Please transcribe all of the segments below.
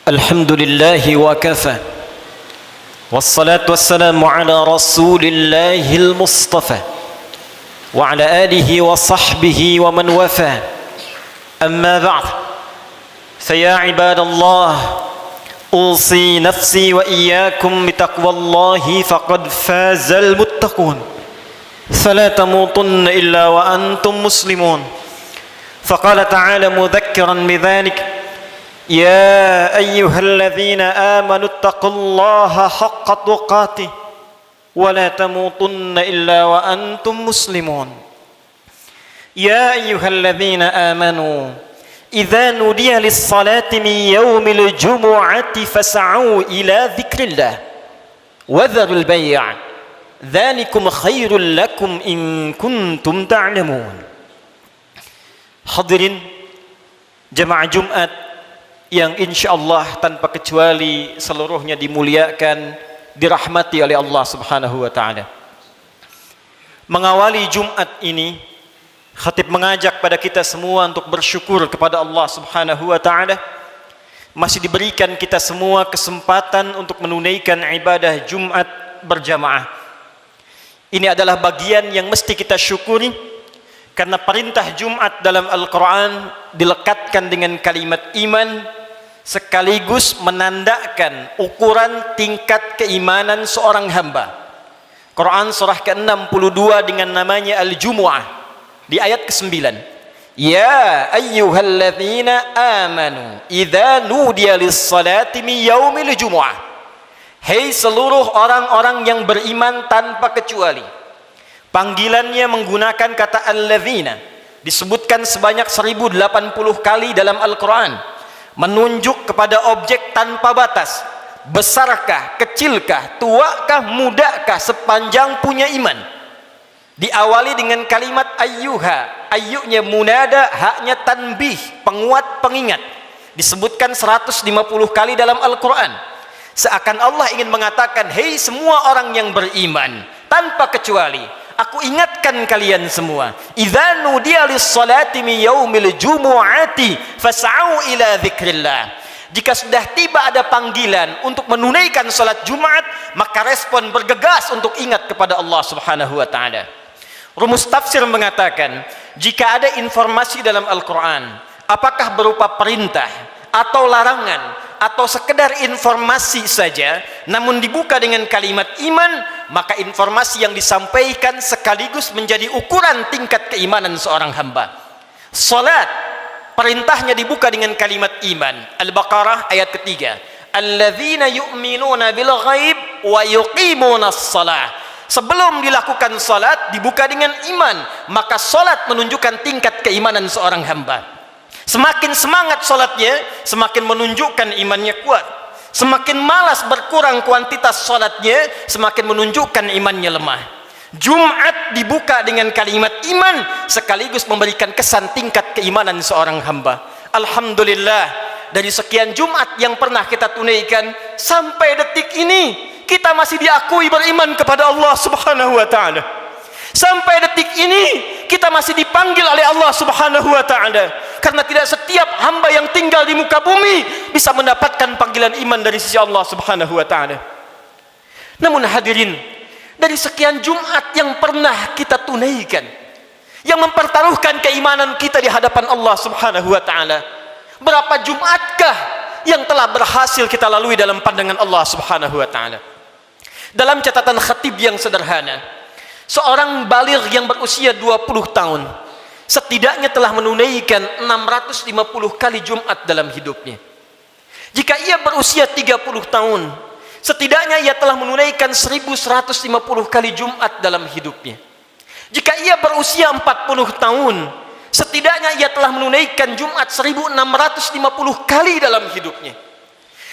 الحمد لله وكفى والصلاة والسلام على رسول الله المصطفى وعلى آله وصحبه ومن وفى أما بعد فيا عباد الله أوصي نفسي وإياكم بتقوى الله فقد فاز المتقون فلا تموتن إلا وأنتم مسلمون فقال تعالى مذكرا بذلك يا أيها الذين آمنوا اتقوا الله حق تقاته ولا تموتن إلا وأنتم مسلمون يا أيها الذين آمنوا إذا نودي للصلاة من يوم الجمعة فاسعوا إلى ذكر الله وذروا البيع ذلكم خير لكم إن كنتم تعلمون. Hadirin jemaah Jumat yang insyaallah tanpa kecuali seluruhnya dimuliakan, dirahmati oleh Allah Subhanahu wa taala. Mengawali Jumat ini, khatib mengajak pada kita semua untuk bersyukur kepada Allah Subhanahu wa taala masih diberikan kita semua kesempatan untuk menunaikan ibadah Jumat berjamaah. Ini adalah bagian yang mesti kita syukuri karena perintah Jumat dalam Al-Quran dilekatkan dengan kalimat iman sekaligus menandakan ukuran tingkat keimanan seorang hamba. Quran surah ke-62 dengan namanya Al-Jumu'ah di ayat ke-9. Ya ayyuhalladzina amanu idza nudiya lis-salati min yaumil jumu'ah. Hei seluruh orang-orang yang beriman tanpa kecuali. Panggilannya menggunakan kata alladzina, disebutkan sebanyak 1080 kali dalam Al-Quran, menunjuk kepada objek tanpa batas. Besarkah, kecilkah, tuakah, mudakah, sepanjang punya iman. Diawali dengan kalimat ayyuha, ayyunya munada, haknya tanbih, penguat pengingat. Disebutkan 150 kali dalam Al-Quran. Seakan Allah ingin mengatakan, hei semua orang yang beriman tanpa kecuali, aku ingatkan kalian semua, idza nudiya lis-salati min yaumil jumu'ati fas'au ila dzikrillah. Jika sudah tiba ada panggilan untuk menunaikan salat Jumat, maka respon bergegas untuk ingat kepada Allah Subhanahu wa taala. Rumus tafsir mengatakan, jika ada informasi dalam Al-Quran, apakah berupa perintah atau larangan atau sekedar informasi saja, namun dibuka dengan kalimat iman, maka informasi yang disampaikan sekaligus menjadi ukuran tingkat keimanan seorang hamba. Salat, perintahnya dibuka dengan kalimat iman. Al-Baqarah ayat ketiga. Alladzina yu'minuna bil ghaib wa yuqimunas shalah. Sebelum dilakukan salat dibuka dengan iman, maka salat menunjukkan tingkat keimanan seorang hamba. Semakin semangat salatnya, semakin menunjukkan imannya kuat. Semakin malas berkurang kuantitas salatnya, semakin menunjukkan imannya lemah. Jumat dibuka dengan kalimat iman sekaligus memberikan kesan tingkat keimanan seorang hamba. Alhamdulillah, dari sekian Jumat yang pernah kita tunaikan sampai detik ini kita masih diakui beriman kepada Allah Subhanahu wa taala. Sampai detik ini kita masih dipanggil oleh Allah Subhanahu wa taala, karena tidak setiap hamba yang tinggal di muka bumi bisa mendapatkan panggilan iman dari sisi Allah Subhanahu wa taala. Namun hadirin, dari sekian Jumat yang pernah kita tunaikan, yang mempertaruhkan keimanan kita di hadapan Allah Subhanahu wa taala, berapa Jumatkah yang telah berhasil kita lalui dalam pandangan Allah Subhanahu wa taala? Dalam catatan khatib yang sederhana, seorang baligh yang berusia 20 tahun setidaknya telah menunaikan 650 kali Jumat dalam hidupnya. Jika ia berusia 30 tahun, setidaknya ia telah menunaikan 1150 kali Jumat dalam hidupnya. Jika ia berusia 40 tahun, setidaknya ia telah menunaikan Jumat 1650 kali dalam hidupnya.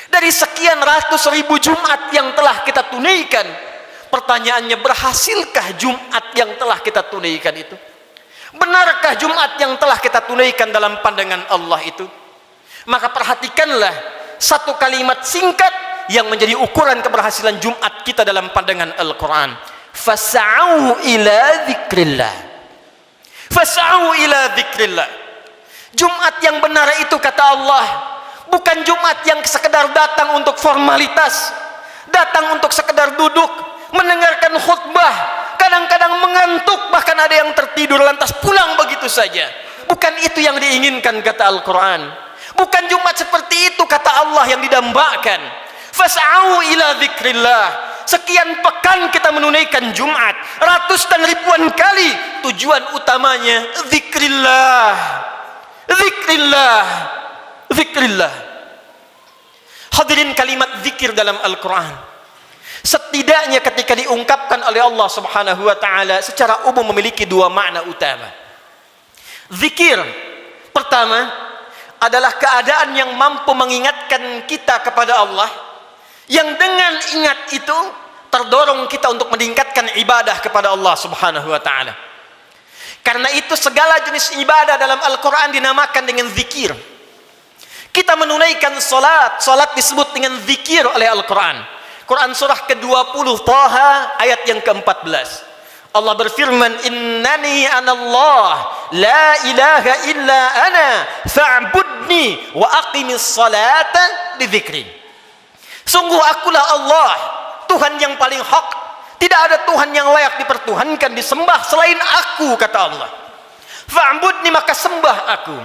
Dari sekian ratus ribu Jumat yang telah kita tunaikan, pertanyaannya, berhasilkah Jumat yang telah kita tunaikan itu? Benarkah Jumat yang telah kita tunaikan dalam pandangan Allah itu? Maka perhatikanlah satu kalimat singkat yang menjadi ukuran keberhasilan Jumat kita dalam pandangan Al-Quran. Fas'au ila dzikrillah. Fas'au ila dzikrillah. Jumat yang benar itu, kata Allah, Bukan Jumat yang sekedar datang untuk formalitas, datang untuk sekedar duduk, mendengarkan khutbah, kadang-kadang mengantuk, bahkan ada yang tertidur lantas pulang begitu saja. Bukan itu yang diinginkan kata Al-Quran. Bukan Jumat seperti itu kata Allah yang didambakan. Fas'au ila dzikrillah. Sekian pekan kita menunaikan Jumat, ratus dan ribuan kali. Tujuan utamanya dzikrillah. Dzikrillah. Dzikrillah. Hadirin, kalimat zikir dalam Al-Quran setidaknya ketika diungkapkan oleh Allah Subhanahu wa ta'ala secara umum memiliki dua makna utama. Zikir pertama adalah keadaan yang mampu mengingatkan kita kepada Allah, yang dengan ingat itu terdorong kita untuk meningkatkan ibadah kepada Allah Subhanahu wa ta'ala. Karena itu segala jenis ibadah dalam Al-Quran dinamakan dengan zikir. Kita menunaikan salat, salat disebut dengan zikir oleh Al-Quran. Quran surah ke-20 Taha ayat yang ke-14. Allah berfirman, innani anallah la ilaha illa ana fa'budni wa aqimis salata li dzikri. Sungguh akulah Allah, Tuhan yang paling hak. Tidak ada Tuhan yang layak dipertuhankan, disembah selain aku, kata Allah. Fa'budni, maka sembah aku.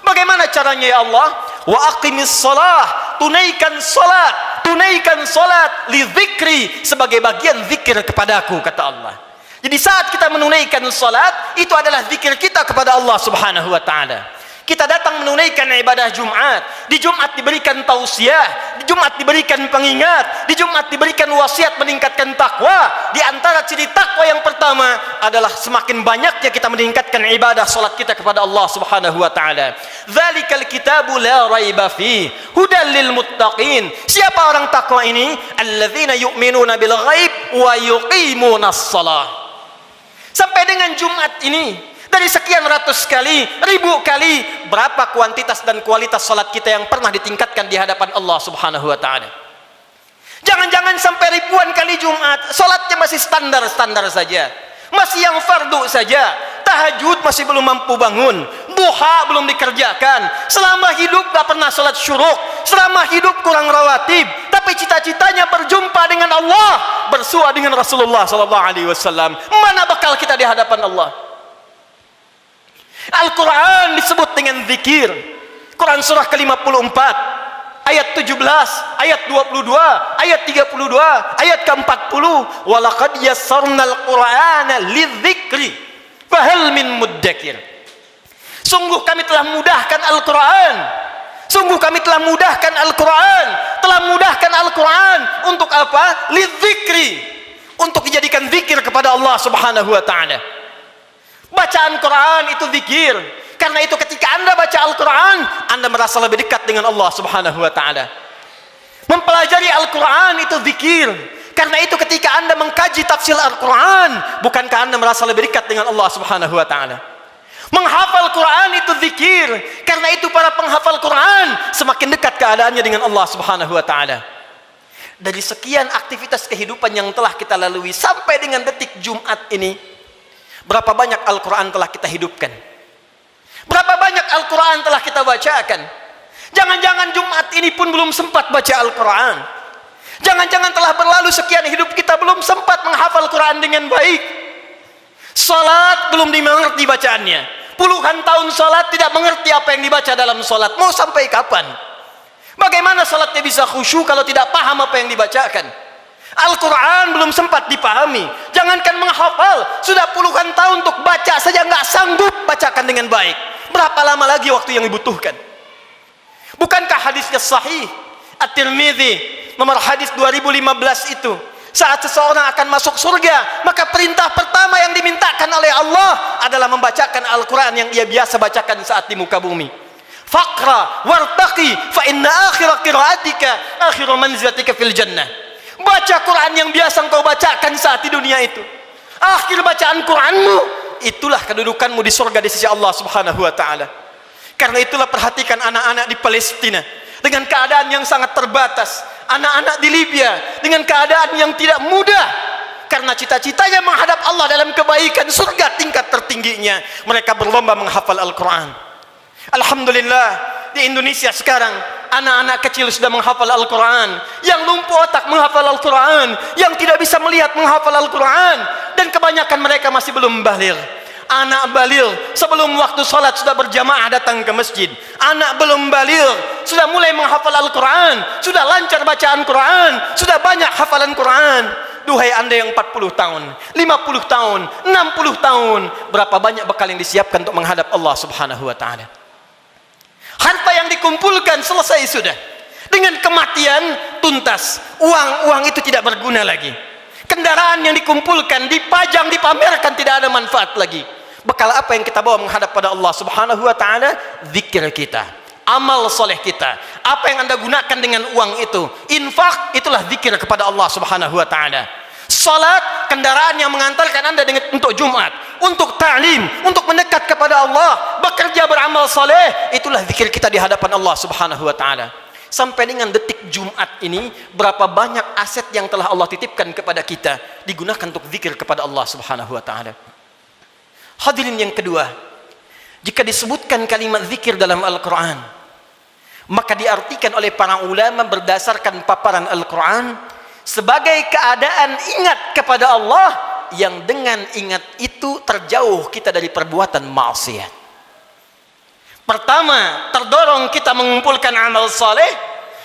Bagaimana caranya ya Allah? Wa aqimis salah, tunaikan salat li dzikri, sebagai bagian zikir kepadaku, kata Allah. Jadi saat kita menunaikan salat, itu adalah zikir kita kepada Allah Subhanahu wa ta'ala. Kita datang menunaikan ibadah Jumat. Di Jumat diberikan tausiah, di Jumat diberikan pengingat, di Jumat diberikan wasiat meningkatkan takwa. Di antara ciri takwa yang pertama adalah semakin banyaknya kita meningkatkan ibadah salat kita kepada Allah Subhanahu wa ta'ala. Dzalikal kitabu la raiba fi hudal lil muttaqin. Siapa orang takwa ini? Alladzina yu'minuna bil ghaib wa yuqimunas shalah. Sampai dengan Jumat ini, dari sekian ratus kali, ribu kali, berapa kuantitas dan kualitas salat kita yang pernah ditingkatkan di hadapan Allah Subhanahu wa ta'ala? Jangan-jangan sampai ribuan kali Jumat, salatnya masih standar-standar saja, masih yang fardu saja, tahajud masih belum mampu bangun, duha belum dikerjakan, selama hidup gak pernah salat syuruk, selama hidup kurang rawatib, tapi cita-citanya berjumpa dengan Allah, bersua dengan Rasulullah SAW. Mana bakal kita di hadapan Allah? Al-Quran disebut dengan zikir. Quran surah ke-54 ayat 17, ayat 22, ayat 32, ayat ke-40. Walaqad yassarnal Qur'ana lidzikri fahal min muddakir. Sungguh kami telah mudahkan Al-Quran. Sungguh kami telah mudahkan Al-Quran. Telah mudahkan Al-Quran untuk apa? Lidzikri, untuk dijadikan zikir kepada Allah Subhanahu wa ta'ala. Bacaan Quran itu zikir. Karena itu ketika Anda baca Al-Quran, Anda merasa lebih dekat dengan Allah Subhanahu wa ta'ala. Mempelajari Al-Quran itu zikir. Karena itu ketika Anda mengkaji tafsir Al-Quran, bukankah Anda merasa lebih dekat dengan Allah Subhanahu wa ta'ala? Menghafal Quran itu zikir. Karena itu para penghafal Quran semakin dekat keadaannya dengan Allah Subhanahu wa ta'ala. Dari sekian aktivitas kehidupan yang telah kita lalui sampai dengan detik Jumat ini, berapa banyak Al-Quran telah kita hidupkan? Berapa banyak Al-Quran telah kita bacakan? Jangan-jangan Jumat ini pun belum sempat baca Al-Quran. Jangan-jangan telah berlalu sekian hidup kita belum sempat menghafal Quran dengan baik. Salat belum dimengerti bacaannya. Puluhan tahun salat tidak mengerti apa yang dibaca dalam salat. Mau sampai kapan? Bagaimana salatnya bisa khusyuk kalau tidak paham apa yang dibacakan? Al-Quran belum sempat dipahami, jangankan menghafal, sudah puluhan tahun untuk baca saja nggak sanggup bacakan dengan baik. Berapa lama lagi waktu yang dibutuhkan? Bukankah hadisnya sahih At-Tirmidzi nomor hadis 2015 itu, saat seseorang akan masuk surga, maka perintah pertama yang dimintakan oleh Allah adalah membacakan Al-Quran yang ia biasa bacakan saat di muka bumi. Faqra wartaqi fa inna akhira qiraatika akhiru manzilatika fil jannah. Baca Quran yang biasa engkau bacakan saat di dunia itu, akhir bacaan Quranmu, itulah kedudukanmu di surga di sisi Allah Subhanahu wa ta'ala. Karena itulah perhatikan anak-anak di Palestina dengan keadaan yang sangat terbatas, anak-anak di Libya dengan keadaan yang tidak mudah, karena cita-citanya menghadap Allah dalam kebaikan, surga tingkat tertingginya, mereka berlomba menghafal Al-Quran. Alhamdulillah, di Indonesia sekarang anak-anak kecil sudah menghafal Al-Quran, yang lumpuh otak menghafal Al-Quran, yang tidak bisa melihat menghafal Al-Quran, dan kebanyakan mereka masih belum baligh. Anak baligh sebelum waktu sholat sudah berjamaah datang ke masjid. Anak belum baligh sudah mulai menghafal Al-Quran, sudah lancar bacaan Quran, sudah banyak hafalan Quran. Duhai anda yang 40 tahun, 50 tahun, 60 tahun, berapa banyak bekal yang disiapkan untuk menghadap Allah subhanahu wa ta'ala. Harta yang dikumpulkan selesai sudah. Dengan kematian tuntas. Uang itu tidak berguna lagi. Kendaraan yang dikumpulkan, dipajang, dipamerkan, tidak ada manfaat lagi. Bekal apa yang kita bawa menghadap pada Allah subhanahu wa ta'ala? Zikir kita, amal soleh kita. Apa yang anda gunakan dengan uang itu? Infak, itulah zikir kepada Allah subhanahu wa ta'ala. Salat, kendaraan yang mengantarkan anda untuk Jumat, untuk ta'lim, untuk mendekat kepada Allah. Bekerja, beramal soleh, itulah zikir kita di hadapan Allah subhanahu wa ta'ala. Sampai dengan detik Jumat ini, berapa banyak aset yang telah Allah titipkan kepada kita digunakan untuk zikir kepada Allah subhanahu wa ta'ala. Hadirin yang kedua, jika disebutkan kalimat zikir dalam Al-Quran, maka diartikan oleh para ulama berdasarkan paparan Al-Quran sebagai keadaan ingat kepada Allah yang dengan ingat itu terjauh kita dari perbuatan maksiat. Pertama, terdorong kita mengumpulkan amal saleh.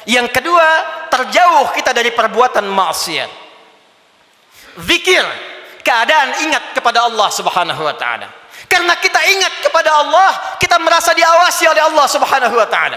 Yang kedua, terjauh kita dari perbuatan maksiat. Zikir, keadaan ingat kepada Allah subhanahu wa ta'ala. Karena kita ingat kepada Allah, kita merasa diawasi oleh Allah subhanahu wa ta'ala.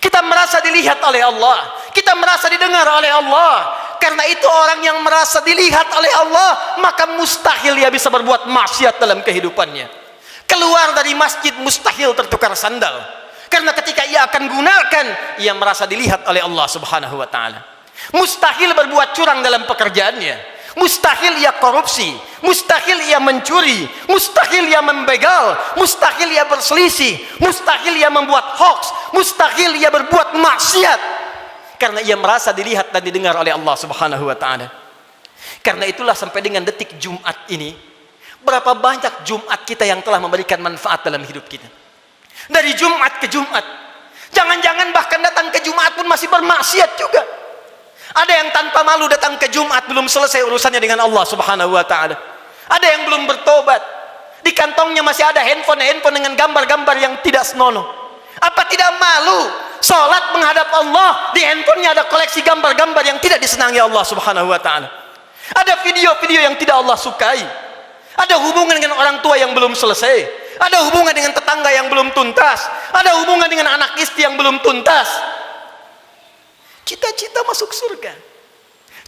Kita merasa dilihat oleh Allah, kita merasa didengar oleh Allah. Karena itu orang yang merasa dilihat oleh Allah, maka mustahil dia bisa berbuat maksiat dalam kehidupannya. Keluar dari masjid mustahil tertukar sandal, karena ketika ia akan gunakan, ia merasa dilihat oleh Allah subhanahu wa ta'ala. Mustahil berbuat curang dalam pekerjaannya, mustahil ia korupsi, mustahil ia mencuri, mustahil ia membegal, mustahil ia berselisih, mustahil ia membuat hoax, mustahil ia berbuat maksiat, karena ia merasa dilihat dan didengar oleh Allah subhanahu wa ta'ala. Karena itulah sampai dengan detik Jumat ini, berapa banyak Jumat kita yang telah memberikan manfaat dalam hidup kita. Dari Jumat ke Jumat, jangan-jangan bahkan datang ke Jumat pun masih bermaksiat juga. Ada yang tanpa malu datang ke Jumat, belum selesai urusannya dengan Allah subhanahu wa ta'ala. Ada yang belum bertobat, di kantongnya masih ada handphone dengan gambar-gambar yang tidak senonoh. Apa tidak malu sholat menghadap Allah, di handphonenya ada koleksi gambar-gambar yang tidak disenangi Allah subhanahu wa ta'ala. Ada video-video yang tidak Allah sukai. Ada hubungan dengan orang tua yang belum selesai, ada hubungan dengan tetangga yang belum tuntas, ada hubungan dengan anak istri yang belum tuntas. Cita-cita masuk surga,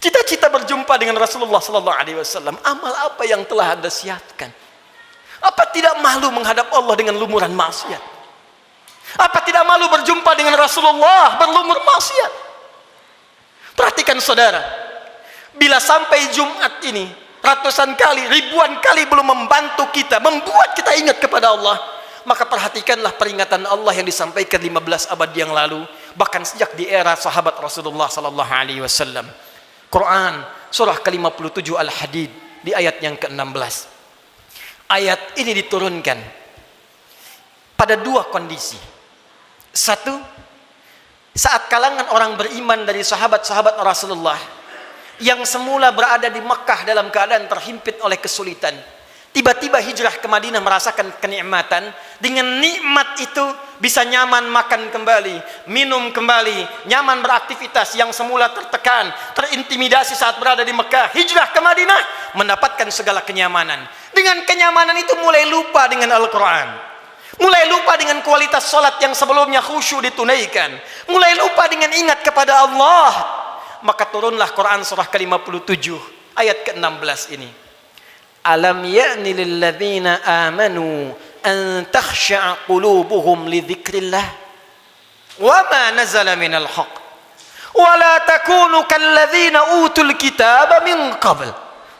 cita-cita berjumpa dengan Rasulullah sallallahu alaihi wasallam. Amal apa yang telah anda siapkan? Apa tidak malu menghadap Allah dengan lumuran maksiat? Apa tidak malu berjumpa dengan Rasulullah berlumur maksiat? Perhatikan saudara, bila sampai Jumat ini ratusan kali, ribuan kali belum membantu kita, membuat kita ingat kepada Allah, maka perhatikanlah peringatan Allah yang disampaikan 15 abad yang lalu, bahkan sejak di era sahabat Rasulullah sallallahu alaihi wasallam. Quran surah ke-57 Al-Hadid di ayat yang ke-16. Ayat ini diturunkan pada dua kondisi. Satu, saat kalangan orang beriman dari sahabat-sahabat Rasulullah yang semula berada di Mekah dalam keadaan terhimpit oleh kesulitan, tiba-tiba hijrah ke Madinah merasakan kenikmatan. Dengan nikmat itu bisa nyaman makan kembali, minum kembali, nyaman beraktivitas. Yang semula tertekan, terintimidasi saat berada di Mekah, hijrah ke Madinah mendapatkan segala kenyamanan. Dengan kenyamanan itu mulai lupa dengan Al-Quran, mulai lupa dengan kualitas salat yang sebelumnya khusyuk ditunaikan, mulai lupa dengan ingat kepada Allah. Maka turunlah Quran surah ke-57 ayat ke-16 ini. Alam ya'ni lil ladzina amanu an takhsha'a qulubuhum li dzikrillah wa ma nazala minal haqq wa la takunu kal ladzina utul kitaba min qabl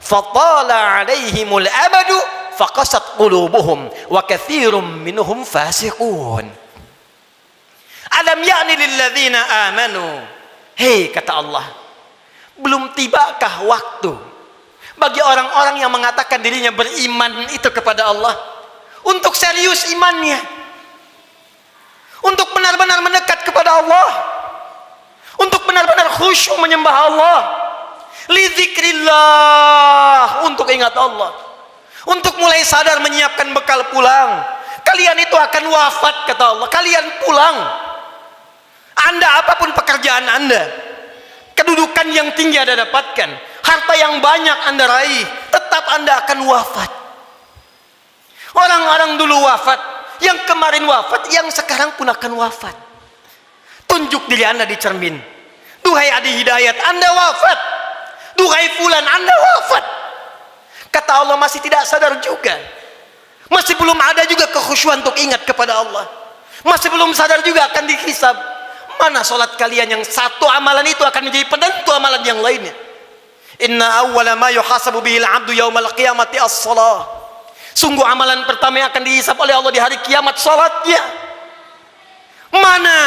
fatala 'alaihimul amadu faqasat qulubuhum wa katsirum minhum fasiqun. Alam ya'ni lil ladzina amanu, hei kata Allah, belum tibakah waktu bagi orang-orang yang mengatakan dirinya beriman itu kepada Allah untuk serius imannya, untuk benar-benar mendekat kepada Allah, untuk benar-benar khusyuk menyembah Allah, lidzikrillah, untuk ingat Allah, untuk mulai sadar menyiapkan bekal pulang. Kalian itu akan wafat, kata Allah, kalian pulang. Anda apapun pekerjaan Anda, kedudukan yang tinggi Anda dapatkan, harta yang banyak Anda raih, tetap Anda akan wafat. Orang-orang dulu wafat, yang kemarin wafat, yang sekarang pun akan wafat. Tunjuk diri Anda di cermin. Duhai Adi Hidayat, Anda wafat. Duhai fulan, Anda wafat. Kata Allah, masih tidak sadar juga. Masih belum ada juga kekhusyuan untuk ingat kepada Allah. Masih belum sadar juga akan dihisab. Mana solat kalian yang satu amalan itu akan menjadi penentu amalan yang lainnya. Inna awwala ma yuhasabu bihil abdu yaumal qiyamati as-salah. Sungguh amalan pertama yang akan dihisab oleh Allah di hari kiamat, salatnya. Mana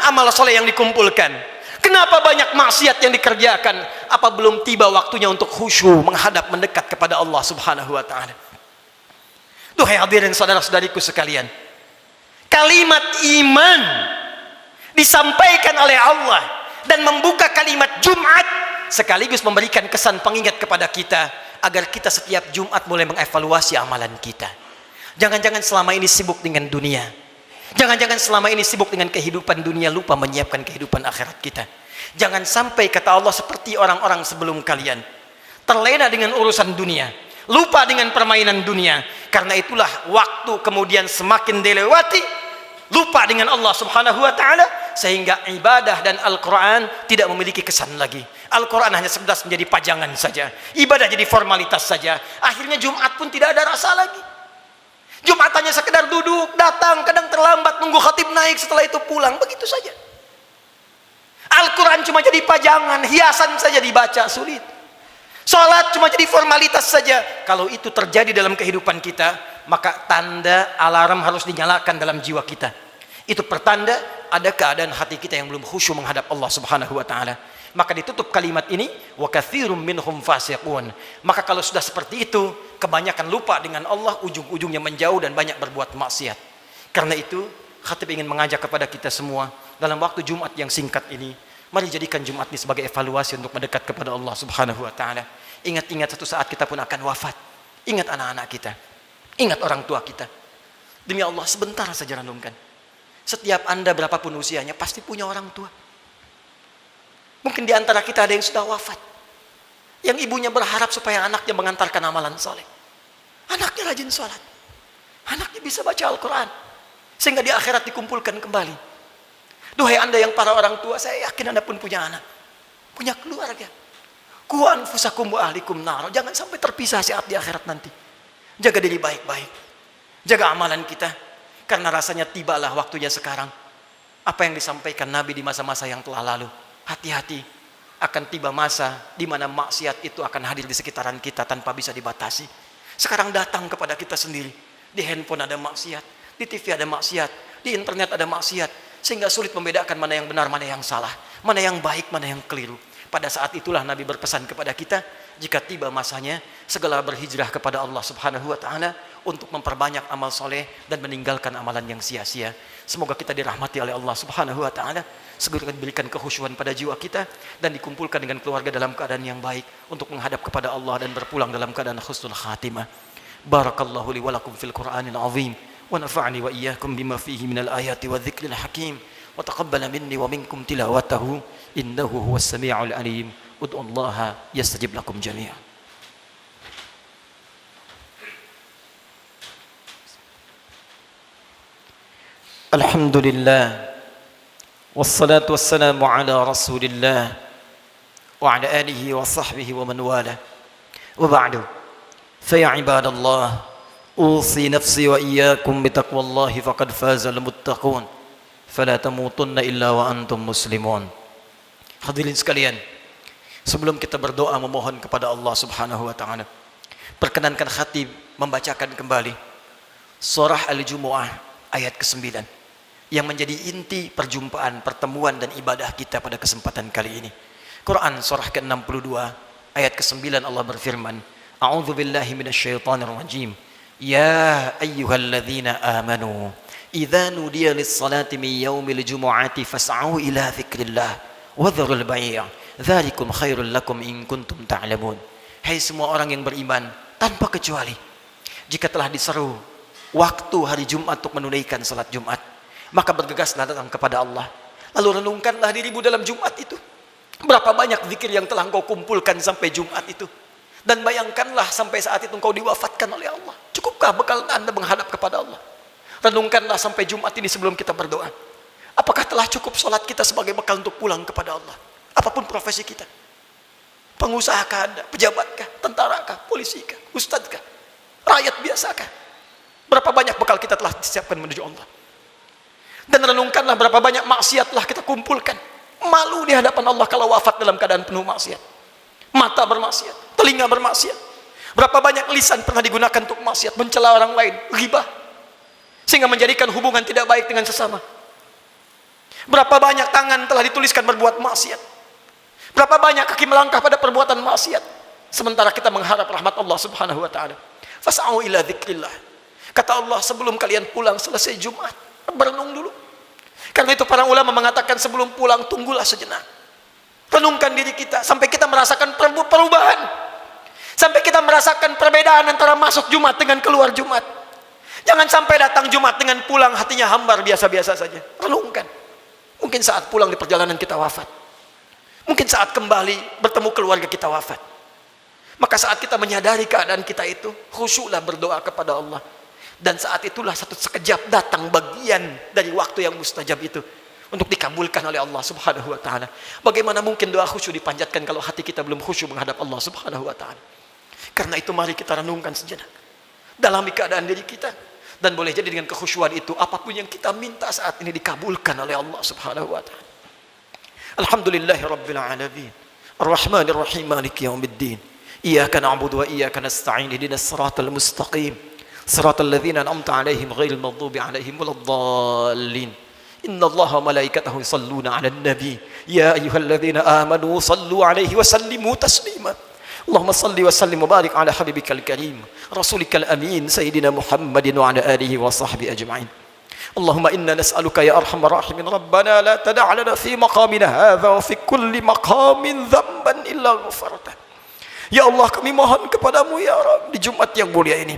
amal soleh yang dikumpulkan? Kenapa banyak maksiat yang dikerjakan? Apa belum tiba waktunya untuk khusyuk menghadap mendekat kepada Allah Subhanahu wa taala? Duhai hadirin saudara-saudariku sekalian, kalimat iman disampaikan oleh Allah dan membuka kalimat Jumat sekaligus memberikan kesan pengingat kepada kita agar kita setiap Jumat mulai mengevaluasi amalan kita. Jangan-jangan selama ini sibuk dengan dunia. Jangan-jangan selama ini sibuk dengan kehidupan dunia, lupa menyiapkan kehidupan akhirat kita. Jangan sampai, kata Allah, seperti orang-orang sebelum kalian, terlena dengan urusan dunia, lupa dengan permainan dunia. Karena itulah waktu kemudian semakin dilewati, lupa dengan Allah Subhanahu wa taala, sehingga ibadah dan Al-Quran tidak memiliki kesan lagi. Al-Quran hanya sekedar menjadi pajangan saja, ibadah jadi formalitas saja. Akhirnya Jumat pun tidak ada rasa lagi. Jumat hanya sekedar duduk, datang, kadang terlambat, nunggu khatib naik, setelah itu pulang, begitu saja. Al-Quran cuma jadi pajangan, hiasan saja dibaca, sulit. Salat cuma jadi formalitas saja. Kalau itu terjadi dalam kehidupan kita, maka tanda alarm harus dinyalakan dalam jiwa kita. Itu pertanda ada keadaan hati kita yang belum khusyuk menghadap Allah Subhanahu wa taala. Maka ditutup kalimat ini, wa katsirum minhum fasiqun. Maka kalau sudah seperti itu, kebanyakan lupa dengan Allah, ujung-ujungnya menjauh dan banyak berbuat maksiat. Karena itu, khatib ingin mengajak kepada kita semua dalam waktu Jumat yang singkat ini, mari jadikan Jumat ini sebagai evaluasi untuk mendekat kepada Allah Subhanahu wa taala. Ingat-ingat satu saat kita pun akan wafat. Ingat anak-anak kita. Ingat orang tua kita. Demi Allah, sebentar saja renungkan. Setiap Anda berapapun usianya pasti punya orang tua. Mungkin di antara kita ada yang sudah wafat, yang ibunya berharap supaya anaknya mengantarkan amalan soleh. Anaknya rajin sholat, anaknya bisa baca Al-Quran, sehingga di akhirat dikumpulkan kembali. Duhai Anda yang para orang tua, saya yakin Anda pun punya anak, punya keluarga. Qu anfusakum wa ahlikum nar. Jangan sampai terpisah saat di akhirat nanti. Jaga diri baik-baik, jaga amalan kita, karena rasanya tibalah waktunya sekarang. Apa yang disampaikan Nabi di masa-masa yang telah lalu, hati-hati, akan tiba masa di mana maksiat itu akan hadir di sekitaran kita tanpa bisa dibatasi. Sekarang datang kepada kita sendiri. Di handphone ada maksiat, di TV ada maksiat, di internet ada maksiat, sehingga sulit membedakan mana yang benar, mana yang salah, mana yang baik, mana yang keliru. Pada saat itulah Nabi berpesan kepada kita, jika tiba masanya, segala berhijrah kepada Allah Subhanahu wa taala untuk memperbanyak amal soleh dan meninggalkan amalan yang sia-sia. Semoga kita dirahmati oleh Allah Subhanahu wa taala, segera diberikan kekhusyuan pada jiwa kita dan dikumpulkan dengan keluarga dalam keadaan yang baik untuk menghadap kepada Allah dan berpulang dalam keadaan husnul khatimah. Barakallahu li wa lakum fil Qur'anil azim wa nafa'ani wa iyyakum bima fihi minal ayati wa dzikril hakim wa taqabbala minni wa minkum tilawatahu innahu huwas samiul alim. Ud'ullaha yastajib lakum jami'an. Alhamdulillah wassalatu wassalamu ala rasulillah wa ala alihi wa sahbihi wa man wala wa ba'du fa ya ibadallah usi nafsi wa iyyakum bitaqwallahi faqad fazal muttaqun fala tamutunna illa wa antum muslimun. Hadirin sekalian, sebelum kita berdoa memohon kepada Allah Subhanahu wa taala, perkenankan khatib membacakan kembali surah Al-Jumu'ah ayat ke-9 yang menjadi inti perjumpaan, pertemuan dan ibadah kita pada kesempatan kali ini. Quran surah ke-62 ayat ke-9 Allah berfirman, A'udzu billahi minasyaitonir rajim. Ya ayyuhalladzina amanu idza nudiya lis-salati min yaumil jumu'ati fas'au ila dzikrillah wa dharul bai'. Dzalikum khairul lakum in kuntum ta'lamun. Hai semua orang yang beriman, tanpa kecuali, jika telah diseru waktu hari Jumat untuk menunaikan salat Jumat, maka bergegaslah datang kepada Allah. Lalu renungkanlah dirimu dalam Jumat itu. Berapa banyak zikir yang telah engkau kumpulkan sampai Jumat itu. Dan bayangkanlah sampai saat itu engkau diwafatkan oleh Allah. Cukupkah bekal Anda menghadap kepada Allah? Renungkanlah sampai Jumat ini sebelum kita berdoa. Apakah telah cukup salat kita sebagai bekal untuk pulang kepada Allah? Apapun profesi kita. Pengusahakah Anda? Pejabatkah? Tentarakah? Polisikah? Ustadzkah? Rakyat biasakah? Berapa banyak bekal kita telah disiapkan menuju Allah? Dan renungkanlah berapa banyak maksiat telah kita kumpulkan. Malu di hadapan Allah kalau wafat dalam keadaan penuh maksiat. Mata bermaksiat, telinga bermaksiat. Berapa banyak lisan pernah digunakan untuk maksiat, mencela orang lain, ghibah, sehingga menjadikan hubungan tidak baik dengan sesama. Berapa banyak tangan telah dituliskan berbuat maksiat. Berapa banyak kaki melangkah pada perbuatan maksiat, sementara kita mengharap rahmat Allah Subhanahu wa taala. Fas'au ila dzikrillah. Kata Allah, sebelum kalian pulang selesai Jumat, berenung dulu. Karena itu para ulama mengatakan sebelum pulang tunggulah sejenak. Renungkan diri kita sampai kita merasakan perubahan. Sampai kita merasakan perbedaan antara masuk Jumat dengan keluar Jumat. Jangan sampai datang Jumat dengan pulang hatinya hambar biasa-biasa saja. Renungkan. Mungkin saat pulang di perjalanan kita wafat. Mungkin saat kembali bertemu keluarga kita wafat. Maka saat kita menyadari keadaan kita itu, khusyuklah berdoa kepada Allah. Dan saat itulah satu sekejap datang bagian dari waktu yang mustajab itu untuk dikabulkan oleh Allah Subhanahu wa taala. Bagaimana mungkin doa khusyuk dipanjatkan kalau hati kita belum khusyuk menghadap Allah Subhanahu wa taala? Karena itu mari kita renungkan sejenak. Dalami keadaan diri kita, dan boleh jadi dengan kekhusyuan itu apapun yang kita minta saat ini dikabulkan oleh Allah Subhanahu wa taala. Alhamdulillahirabbil alamin. Arrahmanir rahim, maliki yaumiddin. Iyyaka na'budu wa iyyaka nasta'in. Ihdinas siratal mustaqim. Siratal ladzina an'amta 'alaihim ghairil maghdubi 'alaihim waladdallin. Innallaha wa malaikatahu yusalluna 'alan nabi. Ya ayyuhalladzina amanu sallu 'alaihi wa sallimu taslima. Allahumma salli wa sallim wa barik 'ala habibikal karim, rasulikal amin, sayyidina Muhammadin wa 'ala alihi wa sahbihi ajma'in. Allahumma inna nas'aluka ya arhamar rahimin rabbana la tada' lana fi maqamina hadza wa fi kulli maqamin dhanban illa ghafarta. Ya Allah, kami mohon kepadamu ya Rabb di Jumat yang mulia ini.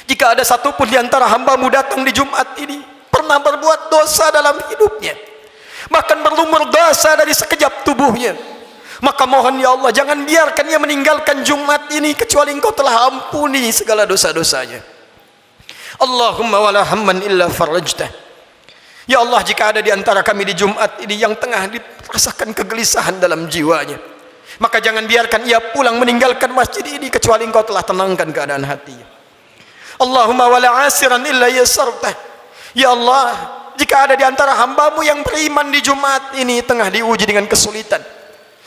Jika ada satu pun di antara hamba-Mu datang di Jumat ini pernah berbuat dosa dalam hidupnya, bahkan berlumur dosa dari sekejap tubuhnya, maka mohon ya Allah, jangan biarkan ia meninggalkan Jumat ini kecuali Engkau telah ampuni segala dosa-dosanya. Allahumma wala hamman illa farajtah. Ya Allah, jika ada di antara kami di Jumat ini yang tengah dirasakan kegelisahan dalam jiwanya, maka jangan biarkan ia pulang meninggalkan masjid ini kecuali Engkau telah tenangkan keadaan hatinya. Allahumma wala asiran illa yasartah. Ya Allah, jika ada di antara hamba-Mu yang beriman di Jumat ini tengah diuji dengan kesulitan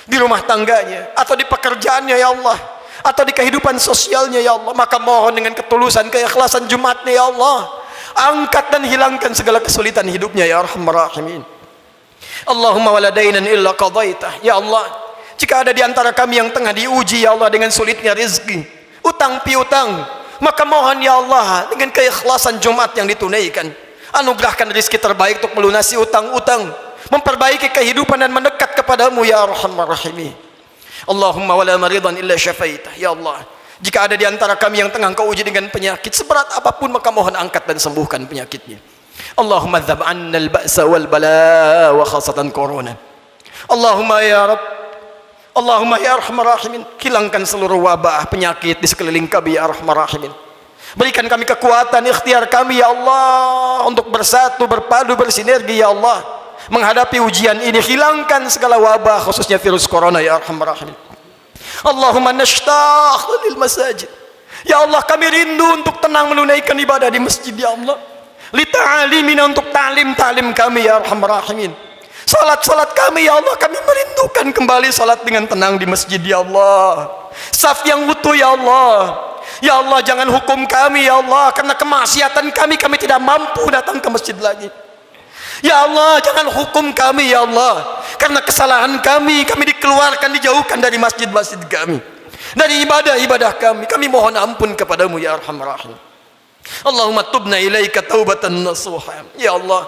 di rumah tangganya atau di pekerjaannya ya Allah, atau di kehidupan sosialnya ya Allah, maka mohon dengan ketulusan keikhlasan Jumatnya ya Allah, angkat dan hilangkan segala kesulitan hidupnya ya Arhamar Rahimin. Allahumma wala dainan illa qadaitah. Ya Allah, jika ada di antara kami yang tengah diuji ya Allah dengan sulitnya rezeki, utang piutang, maka mohon ya Allah dengan keikhlasan Jumat yang ditunaikan, anugerahkan rezeki terbaik untuk melunasi utang-utang, memperbaiki kehidupan dan mendekat kepadamu ya Arhamar Rahimin. Allahumma wala maridan illa syafaitah. Ya Allah, jika ada di antara kami yang tengah Engkau uji dengan penyakit seberat apapun, maka mohon angkat dan sembuhkan penyakitnya. Allahumma dzab 'anna al-ba'sa wal bala wa khasatan corona. Allahumma ya Rabb, Allahumma ya Arhamar Rahimin, hilangkan seluruh wabah penyakit di sekeliling kami ya Arhamar Rahimin. Berikan kami kekuatan ikhtiar kami ya Allah untuk bersatu, berpadu, bersinergi ya Allah menghadapi ujian ini. Hilangkan segala wabah khususnya virus corona ya Arhamar Rahimin. Allahumma nashtaq lil masajid. Ya Allah, kami rindu untuk tenang menunaikan ibadah di masjid ya Allah. Li ta'alimina, untuk ta'lim kami ya Arhamar Rahimin. Salat kami ya Allah, kami merindukan kembali salat dengan tenang di masjid ya Allah. Saf yang utuh ya Allah. Ya Allah, jangan hukum kami ya Allah karena kemaksiatan kami tidak mampu datang ke masjid lagi. Ya Allah, jangan hukum kami ya Allah karena kesalahan kami dikeluarkan, dijauhkan dari masjid-masjid kami, dari ibadah-ibadah kami mohon ampun kepadamu ya Arhamar Rahim. Allahumma tubna ilaika taubatan nasuha. Ya Allah,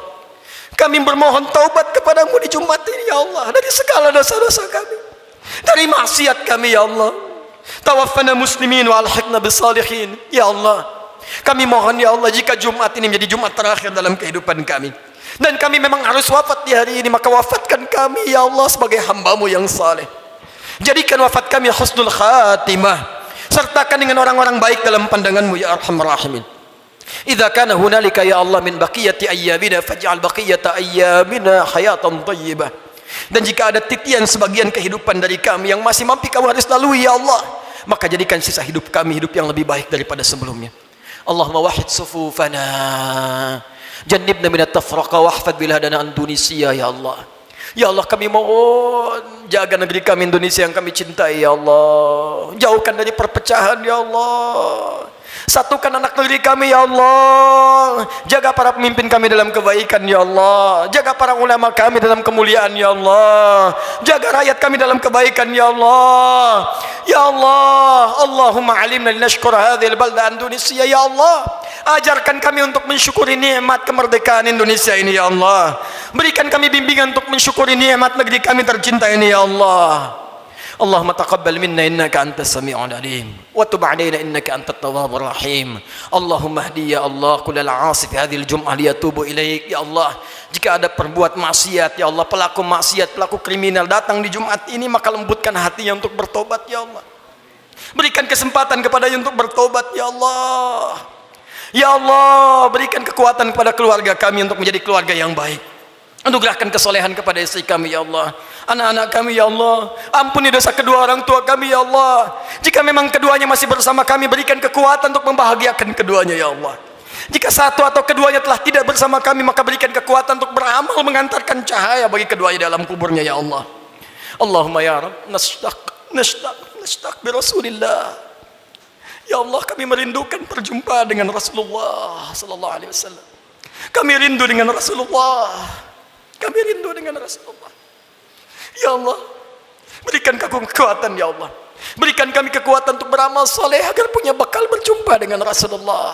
Kami bermohon taubat kepadamu di Jumat ini ya Allah, dari segala dosa-dosa kami, dari maksiat kami ya Allah. Tawaffana muslimin wa alhiqna bisalihin. Ya Allah, kami mohon ya Allah, jika Jumat ini menjadi Jumat terakhir dalam kehidupan kami, dan kami memang harus wafat di hari ini, maka wafatkan kami ya Allah sebagai hamba-Mu yang saleh. Jadikan wafat kami husnul khatimah, sertakan dengan orang-orang baik dalam pandangan-Mu ya Arhamar Rahimin. Idza kana hunalika ya Allah min baqiyati ayyamina faj'al baqiyata ayyamina hayatan thayyibah. Dan jika ada titian sebagian kehidupan dari kami yang masih mampu Kau harus lalui ya Allah, maka jadikan sisa hidup kami hidup yang lebih baik daripada sebelumnya. Allahumma wahid sufufana, jannibna minat tafraqa wahfad biladana Indonesia ya Allah. Ya Allah, kami mohon jaga negeri kami Indonesia yang kami cintai ya Allah. Jauhkan dari perpecahan ya Allah. Satukan anak negeri kami ya Allah. Jaga para pemimpin kami dalam kebaikan ya Allah. Jaga para ulama kami dalam kemuliaan ya Allah. Jaga rakyat kami dalam kebaikan ya Allah. Ya Allah, Allahumma alimna linashkur hadhil balda Indonesia ya Allah. Ajarkan kami untuk mensyukuri nikmat kemerdekaan Indonesia ini ya Allah. Berikan kami bimbingan untuk mensyukuri nikmat negeri kami tercinta ini ya Allah. Allahumma taqabbal minna innaka antas sami'ul alim wa tub 'alaina innaka antat tawwabur rahim. Allahumma hdi ya Allah kullal 'asi fi hadhil jum'ah liyatubu ilaik ya Allah. Jika ada perbuat maksiat ya Allah, pelaku maksiat, pelaku kriminal datang di Jumat ini, maka lembutkan hatinya untuk bertobat ya Allah. Berikan kesempatan kepadanya untuk bertobat ya Allah. Ya Allah, berikan kekuatan kepada keluarga kami untuk menjadi keluarga yang baik. Anugerahkan kesolehan kepada istri kami ya Allah, anak-anak kami ya Allah. Ampuni dosa kedua orang tua kami ya Allah. Jika memang keduanya masih bersama kami, berikan kekuatan untuk membahagiakan keduanya ya Allah. Jika satu atau keduanya telah tidak bersama kami, maka berikan kekuatan untuk beramal mengantarkan cahaya bagi keduanya dalam kuburnya ya Allah. Allahumma ya Rabb, nashtaq bi Rasulillah. Ya Allah, kami merindukan perjumpaan dengan Rasulullah sallallahu alaihi wasallam. Kami rindu dengan Rasulullah. Kami rindu dengan Rasulullah. Ya Allah, berikan kekuatan ya Allah. Berikan kami kekuatan untuk beramal soleh agar punya bekal berjumpa dengan Rasulullah.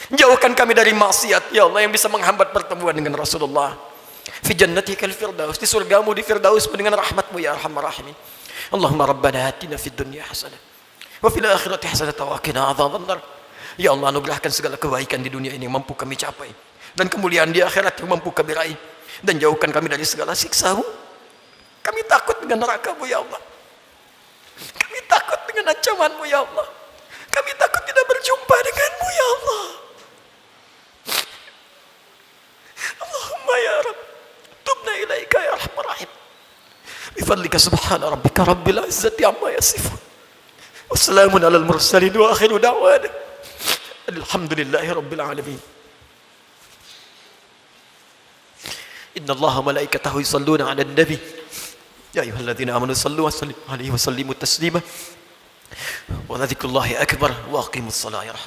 Jauhkan kami dari maksiat ya Allah yang bisa menghambat pertemuan dengan Rasulullah. Fi jannatikal firdaus, di surgamu di firdaus dengan rahmatmu ya Arhamar Rahimin. Allahumma rabbana atina fid dunya hasanah wa fil akhirati hasanah wa qina adzabannar. Ya Allah, anugerahkan segala kebaikan di dunia ini yang mampu kami capai, dan kemuliaan di akhirat yang mampu kami raih, dan jauhkan kami dari segala siksa-Mu. Kami takut dengan neraka-Mu ya Allah. Kami takut dengan ancaman-Mu ya Allah. Kami takut tidak berjumpa dengan-Mu ya Allah. Allahumma ya Rabb, tubna ilaika ya Arhamar Rahim. Bifadlika subhana rabbika rabbil izzati amma yasifun. Wassalamun alal mursalin wa akhiru da'wana alhamdulillahi rabbil alamin. Inna Allaha malaikatahu yusalluna 'alan nabi ya ayyuhalladzina amanu sallu wa sallimu alaihi wa sallimu taslima wa dzikrullahi akbar wa aqimus salata ya